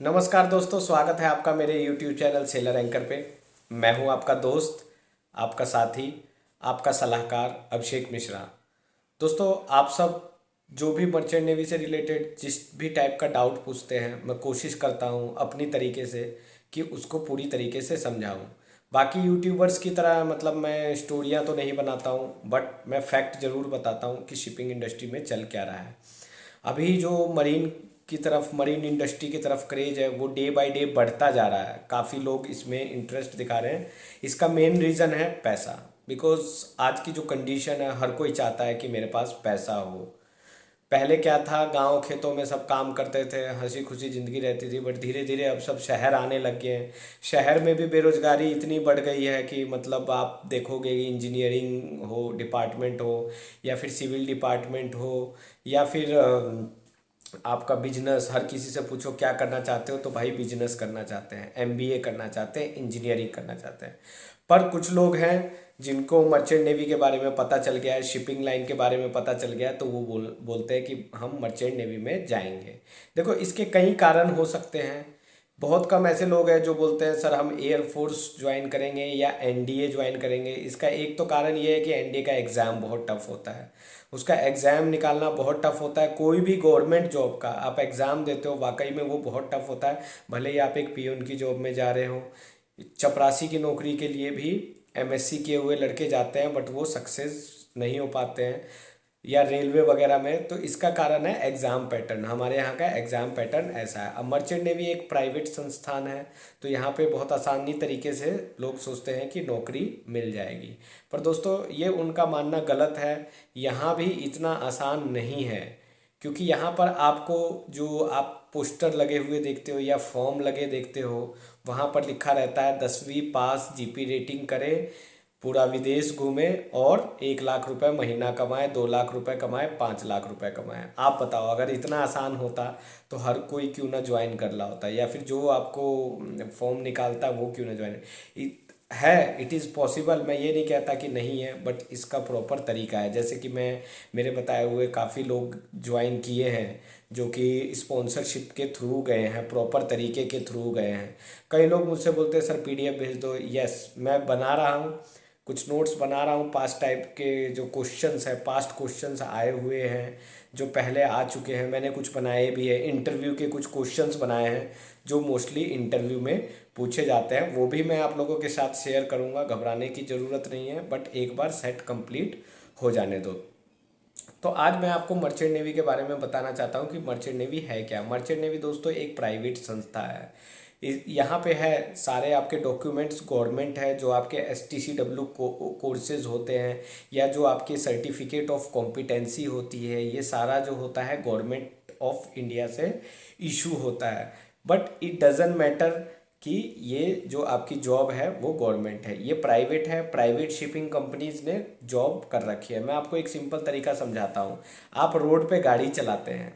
नमस्कार दोस्तों, स्वागत है आपका मेरे YouTube चैनल सेलर एंकर पे। मैं हूं आपका दोस्त, आपका साथी, आपका सलाहकार अभिषेक मिश्रा। दोस्तों, आप सब जो भी मर्चेंट नेवी से रिलेटेड जिस भी टाइप का डाउट पूछते हैं, मैं कोशिश करता हूं अपनी तरीके से कि उसको पूरी तरीके से समझाऊं। बाकी यूट्यूबर्स की तरह मतलब मैं स्टोरियां तो नहीं बनाता हूं, बट मैं फैक्ट ज़रूर बताता हूं कि शिपिंग इंडस्ट्री में चल क्या रहा है। अभी जो मरीन इंडस्ट्री की तरफ क्रेज है वो डे बाय डे बढ़ता जा रहा है। काफ़ी लोग इसमें इंटरेस्ट दिखा रहे हैं। इसका मेन रीज़न है पैसा। बिकॉज आज की जो कंडीशन है, हर कोई चाहता है कि मेरे पास पैसा हो। पहले क्या था, गांव खेतों में सब काम करते थे, हंसी खुशी ज़िंदगी रहती थी। बट धीरे धीरे अब सब शहर आने लग गए हैं। शहर में भी बेरोज़गारी इतनी बढ़ गई है कि मतलब आप देखोगे इंजीनियरिंग हो डिपार्टमेंट हो, या फिर सिविल डिपार्टमेंट हो, या फिर आपका बिजनेस। हर किसी से पूछो क्या करना चाहते हो, तो भाई बिजनेस करना चाहते हैं, एमबीए करना चाहते हैं, इंजीनियरिंग करना चाहते हैं। पर कुछ लोग हैं जिनको मर्चेंट नेवी के बारे में पता चल गया है, शिपिंग लाइन के बारे में पता चल गया है, तो वो बोलते हैं कि हम मर्चेंट नेवी में जाएंगे। देखो, इसके कई कारण हो सकते हैं। बहुत कम ऐसे लोग हैं जो बोलते हैं सर हम एयरफोर्स ज्वाइन करेंगे या एनडीए ज्वाइन करेंगे। इसका एक तो कारण ये है कि एनडीए का एग्ज़ाम बहुत टफ होता है। उसका एग्ज़ाम निकालना बहुत टफ होता है। कोई भी गवर्नमेंट जॉब का आप एग्ज़ाम देते हो, वाकई में वो बहुत टफ होता है। भले ही आप एक पीओन की जॉब में जा रहे हो, चपरासी की नौकरी के लिए भी एमएससी किए हुए लड़के जाते हैं, बट वो सक्सेस नहीं हो पाते हैं, या रेलवे वगैरह में। तो इसका कारण है एग्ज़ाम पैटर्न। हमारे यहाँ का एग्ज़ाम पैटर्न ऐसा है। अब मर्चेंट नेवी एक प्राइवेट संस्थान है, तो यहाँ पे बहुत आसानी तरीके से लोग सोचते हैं कि नौकरी मिल जाएगी। पर दोस्तों, ये उनका मानना गलत है। यहाँ भी इतना आसान नहीं है, क्योंकि यहाँ पर आपको जो आप पोस्टर लगे हुए देखते हो या फॉर्म लगे देखते हो, वहाँ पर लिखा रहता है 10वीं पास, जीपी रेटिंग करे, पूरा विदेश घूमे और 1 लाख रुपए महीना कमाए, 2 लाख रुपए कमाए, 5 लाख रुपए कमाए। आप बताओ, अगर इतना आसान होता तो हर कोई क्यों ना ज्वाइन कर रहा होता, या फिर जो आपको फॉर्म निकालता वो क्यों ना ज्वाइन। इट इज़ पॉसिबल, मैं ये नहीं कहता कि नहीं है, बट इसका प्रॉपर तरीका है। जैसे कि मैं मेरे बताए हुए काफ़ी लोग ज्वाइन किए हैं जो कि स्पॉन्सरशिप के थ्रू गए हैं, प्रॉपर तरीके के थ्रू गए हैं। कई लोग मुझसे बोलते हैं सर पीडीएफ भेज दो। यस, मैं बना रहा हूँ, कुछ नोट्स बना रहा हूँ। पास्ट टाइप के जो क्वेश्चंस हैं, पास्ट क्वेश्चंस आए हुए हैं जो पहले आ चुके हैं, मैंने कुछ बनाए भी है। इंटरव्यू के कुछ क्वेश्चंस बनाए हैं जो मोस्टली इंटरव्यू में पूछे जाते हैं, वो भी मैं आप लोगों के साथ शेयर करूँगा। घबराने की ज़रूरत नहीं है, बट एक बार सेट कंप्लीट हो जाने दो। तो आज मैं आपको मर्चेंट नेवी के बारे में बताना चाहता हूँ कि मर्चेंट नेवी है क्या। मर्चेंट नेवी दोस्तों एक प्राइवेट संस्था है। यहाँ पे है सारे आपके डॉक्यूमेंट्स गवर्नमेंट है, जो आपके STCW कोर्सेज होते हैं, या जो आपके सर्टिफिकेट ऑफ कॉम्पिटेंसी होती है, ये सारा जो होता है गवर्नमेंट ऑफ इंडिया से इशू होता है। बट इट डजेंट मैटर कि ये जो आपकी जॉब है वो गवर्नमेंट है, ये प्राइवेट है। प्राइवेट शिपिंग कंपनीज ने जॉब कर रखी है। मैं आपको एक सिंपल तरीका समझाता हूँ। आप रोड पे गाड़ी चलाते हैं,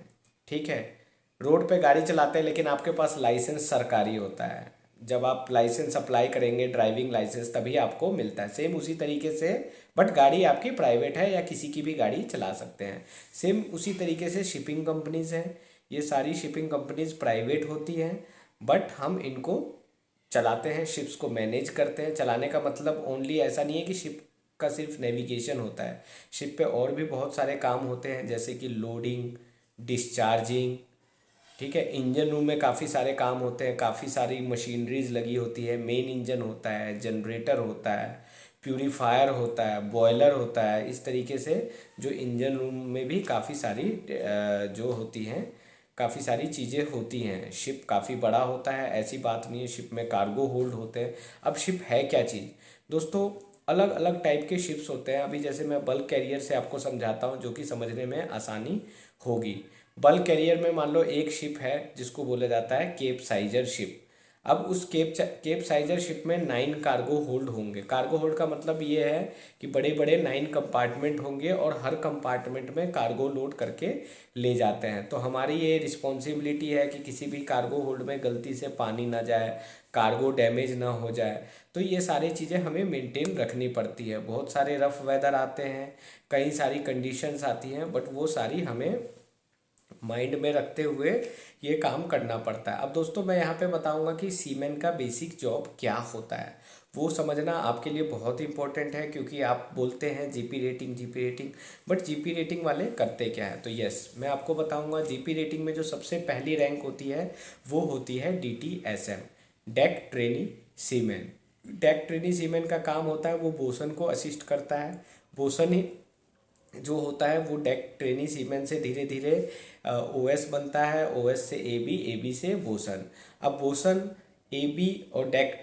ठीक है, रोड पे गाड़ी चलाते हैं, लेकिन आपके पास लाइसेंस सरकारी होता है। जब आप लाइसेंस अप्लाई करेंगे, ड्राइविंग लाइसेंस, तभी आपको मिलता है। सेम उसी तरीके से, बट गाड़ी आपकी प्राइवेट है, या किसी की भी गाड़ी चला सकते हैं। सेम उसी तरीके से शिपिंग कंपनीज हैं। ये सारी शिपिंग कंपनीज प्राइवेट होती हैं, बट हम इनको चलाते हैं, शिप्स को मैनेज करते हैं। चलाने का मतलब ओनली ऐसा नहीं है कि शिप का सिर्फ नेविगेशन होता है। शिप पे और भी बहुत सारे काम होते हैं, जैसे कि लोडिंग, डिस्चार्जिंग, ठीक है। इंजन रूम में काफ़ी सारे काम होते हैं, काफ़ी सारी मशीनरीज लगी होती है। मेन इंजन होता है, जनरेटर होता है, प्यूरीफायर होता है, बॉयलर होता है। इस तरीके से जो इंजन रूम में भी काफ़ी सारी जो होती हैं, काफ़ी सारी चीज़ें होती हैं। शिप काफ़ी बड़ा होता है, ऐसी बात नहीं है। शिप में कार्गो होल्ड होते हैं। अब शिप है क्या चीज़ दोस्तों, अलग अलग टाइप के शिप्स होते हैं। अभी जैसे मैं बल्क कैरियर से आपको समझाता हूँ, जो कि समझने में आसानी होगी। बल्क कैरियर में मान लो एक शिप है जिसको बोला जाता है केप साइजर शिप। अब उस केप साइजर शिप में 9 कार्गो होल्ड होंगे। कार्गो होल्ड का मतलब ये है कि बड़े बड़े 9 कंपार्टमेंट होंगे, और हर कंपार्टमेंट में कार्गो लोड करके ले जाते हैं। तो हमारी ये रिस्पॉन्सिबिलिटी है कि किसी भी कार्गो होल्ड में गलती से पानी ना जाए, कार्गो डैमेज ना हो जाए। तो ये सारी चीज़ें हमें मेंटेन रखनी पड़ती है। बहुत सारे रफ वेदर आते हैं, कई सारी कंडीशंस आती हैं, बट वो सारी हमें माइंड में रखते हुए ये काम करना पड़ता है। अब दोस्तों मैं यहाँ पे बताऊँगा कि सीमेन का बेसिक जॉब क्या होता है, वो समझना आपके लिए बहुत इंपॉर्टेंट है, क्योंकि आप बोलते हैं GP rating, but GP rating वाले करते क्या है। तो यस, मैं आपको बताऊंगा जीपी रेटिंग में जो सबसे पहली रैंक होती है वो होती है DTSM, डेक ट्रेनी सीमेन। डेक ट्रेनी सीमेन का काम होता है वो बोसन को असिस्ट करता है। बोसन ही जो होता है वो डेक ट्रेनी सीमेन से धीरे धीरे ओएस बनता है, ओएस से एबी, एबी से बोसन। अब बोसन, एबी और डेक,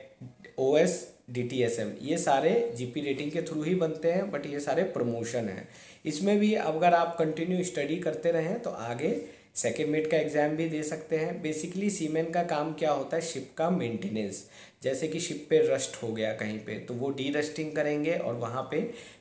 ओएस, डीटीएसएम, ये सारे जीपी रेटिंग के थ्रू ही बनते हैं, बट ये सारे प्रमोशन हैं। इसमें भी अगर आप कंटिन्यू स्टडी करते रहें तो आगे सेकेंड मेट का एग्ज़ाम भी दे सकते हैं। बेसिकली सीमेन का काम क्या होता है, शिप का मेंटेनेंस। जैसे कि शिप पे रस्ट हो गया कहीं पे, तो वो डी रस्टिंग करेंगे और वहाँ पे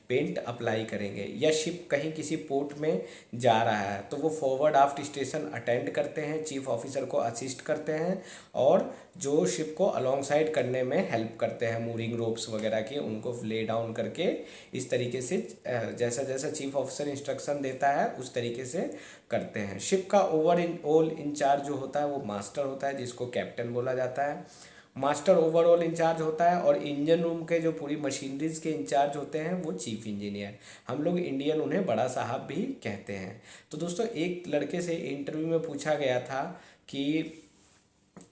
पेंट अप्लाई करेंगे। या शिप कहीं किसी पोर्ट में जा रहा है तो वो फॉरवर्ड आफ्ट स्टेशन अटेंड करते हैं, चीफ ऑफिसर को असिस्ट करते हैं, और जो शिप को अलोंग साइड करने में हेल्प करते हैं, मूरिंग रोप्स वगैरह की उनको ले डाउन करके इस तरीके से जैसा जैसा चीफ ऑफिसर इंस्ट्रक्शन देता है उस तरीके से करते हैं। शिप का ओवरऑल इंचार्ज जो होता है वो मास्टर होता है, जिसको कैप्टन बोला जाता है। मास्टर ओवरऑल इंचार्ज होता है, और इंजन रूम के जो पूरी मशीनरीज के इंचार्ज होते हैं वो चीफ इंजीनियर। हम लोग इंडियन उन्हें बड़ा साहब भी कहते हैं। तो दोस्तों एक लड़के से इंटरव्यू में पूछा गया था कि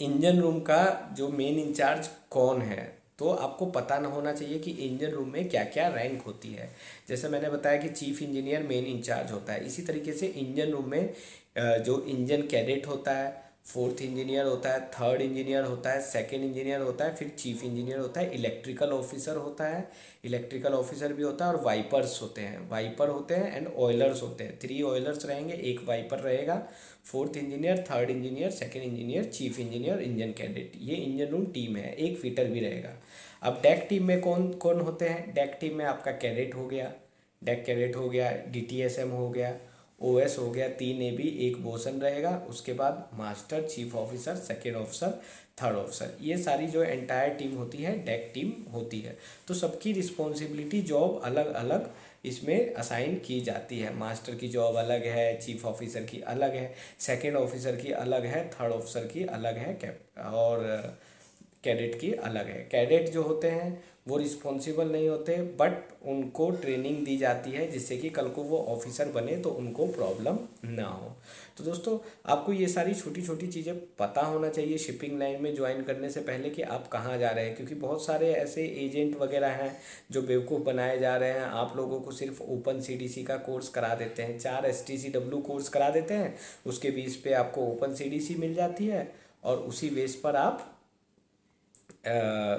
इंजन रूम का जो मेन इंचार्ज कौन है, तो आपको पता न होना चाहिए कि इंजन रूम में क्या क्या रैंक होती है। जैसे मैंने बताया कि चीफ इंजीनियर मेन इंचार्ज होता है, इसी तरीके से इंजन रूम में जो इंजन कैडेट होता है, फोर्थ इंजीनियर होता है, थर्ड इंजीनियर होता है, सेकंड इंजीनियर होता है, फिर चीफ इंजीनियर होता है, इलेक्ट्रिकल ऑफिसर होता है, इलेक्ट्रिकल ऑफिसर भी होता है, और वाइपर्स होते हैं, वाइपर होते हैं एंड ऑयलर्स होते हैं। 3 ऑयलर्स रहेंगे, एक वाइपर रहेगा। Fourth engineer, third engineer, second engineer, chief engineer, engine cadet, ये इंजन रूम टीम है। एक फीटर भी रहेगा। अब डेक टीम में कौन कौन होते हैं, डेक टीम में आपका कैडेट हो गया, डेक कैडेट हो गया, डीटीएसएम हो गया, ओएस हो गया, 3 एबी, एक बोसन रहेगा, उसके बाद master, chief officer, second officer, third officer. ये सारी जो एंटायर टीम होती है डेक टीम होती है। तो सबकी रिस्पॉन्सिबिलिटी, जॉब अलग अलग इसमें असाइन की जाती है। मास्टर की जॉब अलग है, चीफ ऑफिसर की अलग है, सेकेंड ऑफिसर की अलग है, थर्ड ऑफिसर की अलग है, और कैडेट की अलग है। कैडेट जो होते हैं वो रिस्पॉन्सिबल नहीं होते, बट उनको ट्रेनिंग दी जाती है जिससे कि कल को वो ऑफिसर बने तो उनको प्रॉब्लम ना हो। तो दोस्तों आपको ये सारी छोटी छोटी चीज़ें पता होना चाहिए शिपिंग लाइन में ज्वाइन करने से पहले कि आप कहाँ जा रहे हैं, क्योंकि बहुत सारे ऐसे एजेंट वगैरह हैं जो बेवकूफ़ बनाए जा रहे हैं। आप लोगों को सिर्फ ओपन CDC का कोर्स करा देते हैं, 4 STCW कोर्स करा देते हैं, उसके बेस पे आपको ओपन CDC मिल जाती है, और उसी बेस पर आप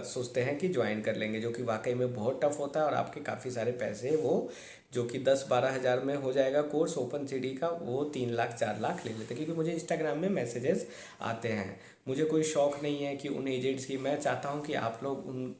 सोचते हैं कि ज्वाइन कर लेंगे, जो कि वाकई में बहुत टफ होता है, और आपके काफ़ी सारे पैसे वो जो कि 10-12 हज़ार में हो जाएगा कोर्स ओपन CD का, वो 3 लाख 4 लाख ले लेते हैं। क्योंकि मुझे इंस्टाग्राम में मैसेजेस आते हैं, मुझे कोई शौक़ नहीं है कि उन एजेंट्स की, मैं चाहता हूँ कि आप लोग उन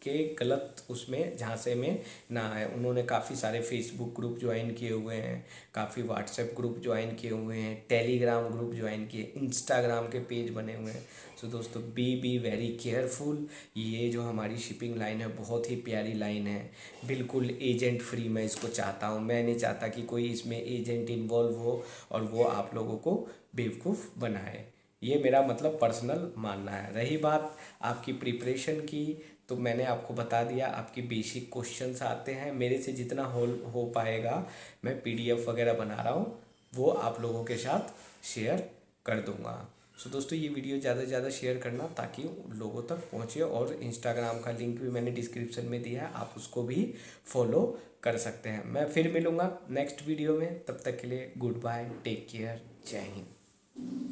के गलत उसमें झांसे में ना आए। उन्होंने काफ़ी सारे फेसबुक ग्रुप ज्वाइन किए हुए हैं, काफ़ी व्हाट्सएप ग्रुप ज्वाइन किए हुए हैं, टेलीग्राम ग्रुप ज्वाइन किए, इंस्टाग्राम के पेज बने हुए हैं। सो दोस्तों बी वेरी केयरफुल। ये जो हमारी शिपिंग लाइन है बहुत ही प्यारी लाइन है, बिल्कुल एजेंट फ्री मैं इसको चाहता हूँ। मैं नहीं चाहता कि कोई इसमें एजेंट इन्वॉल्व हो और वो आप लोगों को बेवकूफ़ बनाए। ये मेरा मतलब पर्सनल मानना है। रही बात आपकी प्रिपरेशन की, तो मैंने आपको बता दिया, आपकी बेसिक क्वेश्चंस आते हैं, मेरे से जितना हो पाएगा मैं PDF वगैरह बना रहा हूँ वो आप लोगों के साथ शेयर कर दूँगा। सो दोस्तों ये वीडियो ज़्यादा से ज़्यादा शेयर करना ताकि लोगों तक पहुँचे, और इंस्टाग्राम का लिंक भी मैंने डिस्क्रिप्शन में दिया है, आप उसको भी फॉलो कर सकते हैं। मैं फिर मिलूँगा नेक्स्ट वीडियो में, तब तक के लिए गुड बाय, टेक केयर, जय हिंद।